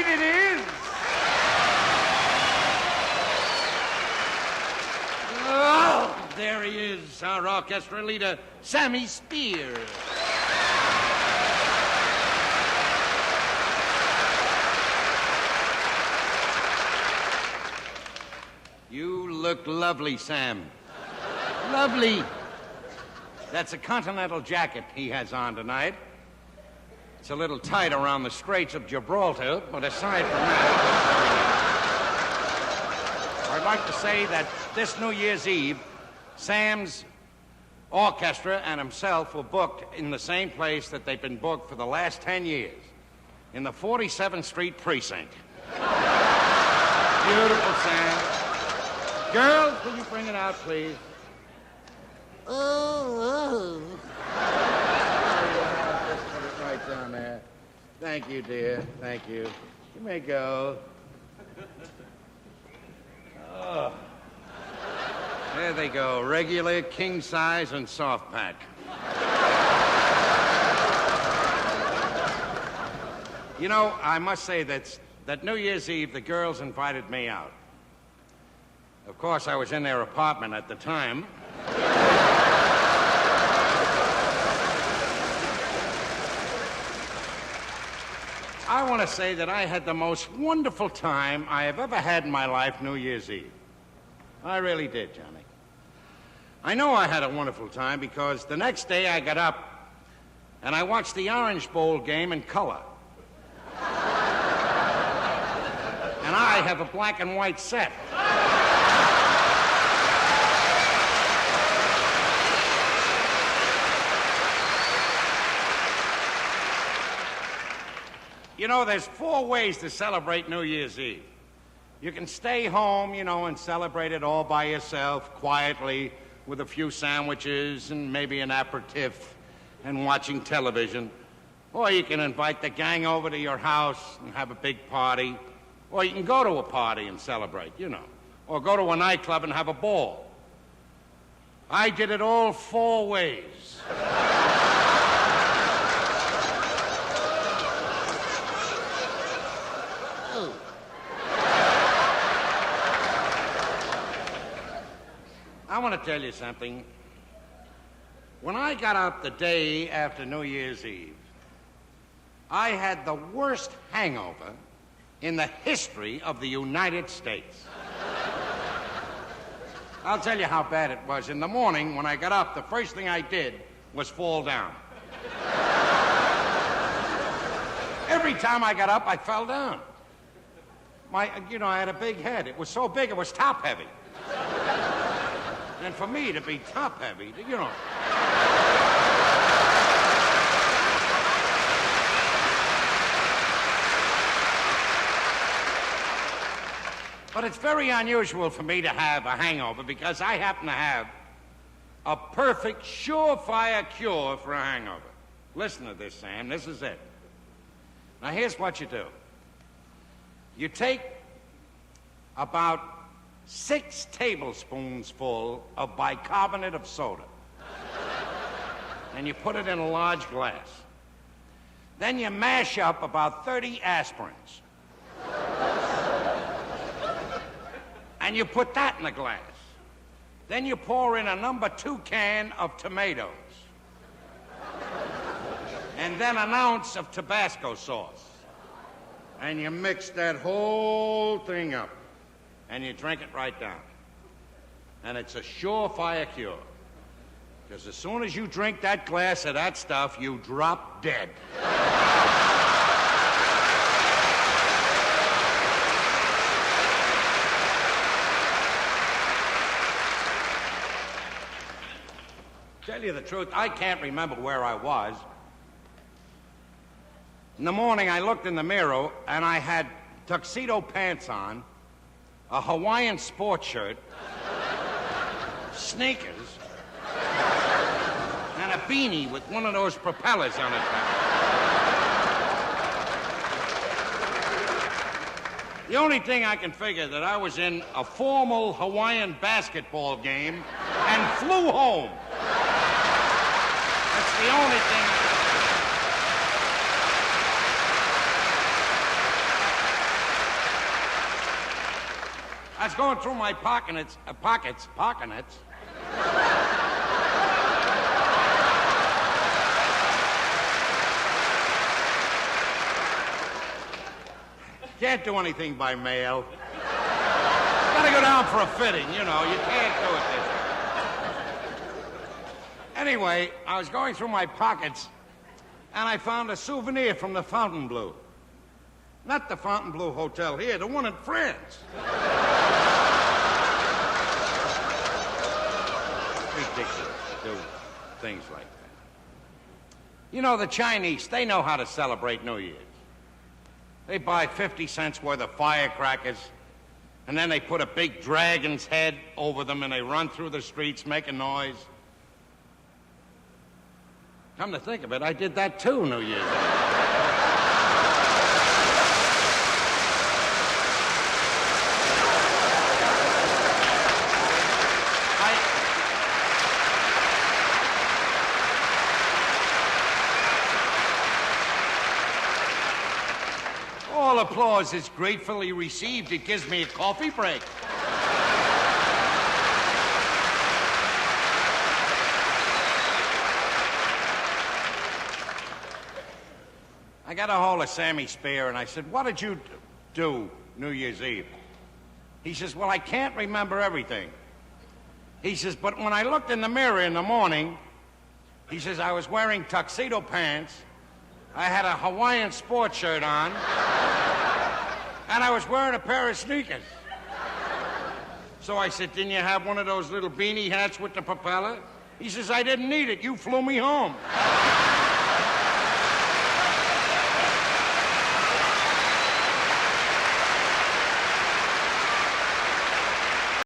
Indeed it is. Oh, there he is, our orchestra leader, Sammy Spear. You look lovely, Sam. Lovely. That's a Continental jacket he has on tonight. It's a little tight around the Straits of Gibraltar, but aside from that, I'd like to say that this New Year's Eve, Sam's orchestra and himself were booked in the same place that they've been booked for the last 10 years, in the 47th Street precinct. Beautiful, Sam. Girls, will you bring it out, please? Oh. Just put it right down there. Thank you, dear. Thank you. You may go. Oh. There they go. Regular, king size, and soft pack. You know, I must say that New Year's Eve, the girls invited me out. Of course, I was in their apartment at the time. I want to say that I had the most wonderful time I have ever had in my life New Year's Eve. I really did, Johnny. I know I had a wonderful time because the next day I got up and I watched the Orange Bowl game in color. And I have a black and white set. You know, there's 4 ways to celebrate New Year's Eve. You can stay home, you know, and celebrate it all by yourself, quietly, with a few sandwiches and maybe an aperitif and watching television. Or you can invite the gang over to your house and have a big party. Or you can go to a party and celebrate, you know. Or go to a nightclub and have a ball. I did it all 4 ways. I want to tell you something. When I got up the day after New Year's Eve, I had the worst hangover in the history of the United States. I'll tell you how bad it was. In the morning, when I got up, the first thing I did was fall down. Every time I got up, I fell down. I had a big head. It was so big, it was top-heavy. And for me to be top-heavy, you know. But it's very unusual for me to have a hangover because I happen to have a perfect, surefire cure for a hangover. Listen to this, Sam. This is it. Now, here's what you do. You take about 6 tablespoons full of bicarbonate of soda. And you put it in a large glass. Then you mash up about 30 aspirins. And you put that in a glass. Then you pour in a number 2 can of tomatoes. And then an ounce of Tabasco sauce. And you mix that whole thing up. And you drink it right down. And it's a surefire cure. Because as soon as you drink that glass of that stuff, you drop dead. Tell you the truth, I can't remember where I was. In the morning, I looked in the mirror, and I had tuxedo pants on, a Hawaiian sports shirt, sneakers, and a beanie with one of those propellers on it. The only thing I can figure that I was in a formal Hawaiian basketball game and flew home. That's the only thing. was going through my pockets. Can't do anything by mail. Gotta go down for a fitting, you know. You can't do it this way. Anyway, I was going through my pockets, and I found a souvenir from the Fontainebleau. Not the Fontainebleau Hotel here, the one in France. Ridiculous to do things like that. You know, the Chinese, they know how to celebrate New Year's. They buy 50 cents worth of firecrackers, and then they put a big dragon's head over them, and they run through the streets making noise. Come to think of it, I did that too New Year's Eve. All applause is gratefully received. It gives me a coffee break. I got a hold of Sammy Spear, and I said, what did you do New Year's Eve? He says, well, I can't remember everything. He says, but when I looked in the mirror in the morning, he says, I was wearing tuxedo pants, I had a Hawaiian sports shirt on, and I was wearing a pair of sneakers. So I said, didn't you have one of those little beanie hats with the propeller? He says, I didn't need it. You flew me home.